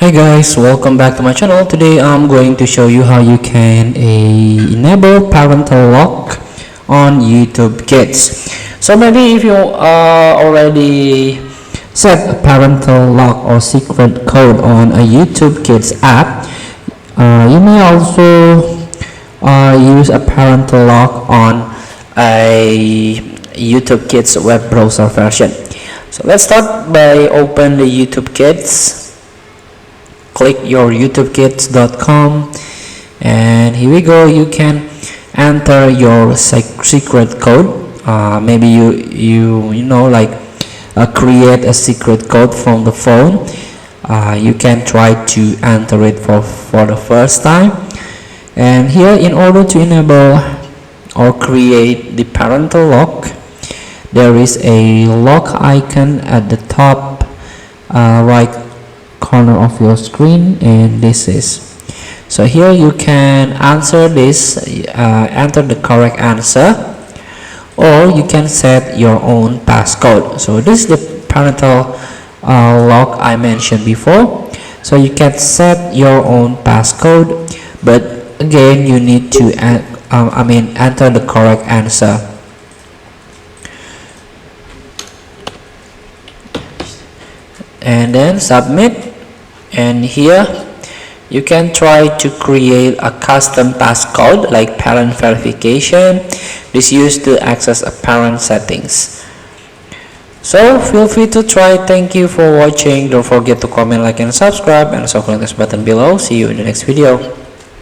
Hi guys, welcome back to my channel. Today I'm going to show you how you can enable parental lock on YouTube Kids. So maybe if you already set a parental lock or secret code on a YouTube Kids app, you may also use a parental lock on a YouTube Kids web browser version. So let's start by open the YouTube Kids. Click your youtubekids.com, and here we go. You can enter your secret code. Maybe create a secret code from the phone. You can try to enter it for the first time. And here, in order to enable or create the parental lock, there is a lock icon at the top right corner of your screen, and this is so here you can answer this, enter the correct answer, or you can set your own passcode. So this is the parental lock I mentioned before. So you can set your own passcode, but again you need to enter the correct answer. And then submit. And here you can try to create a custom passcode like parent verification. This used to access a parent settings. So feel free to try. Thank you for watching. Don't forget to comment, like, and subscribe, and also click this button below. See you in the next video.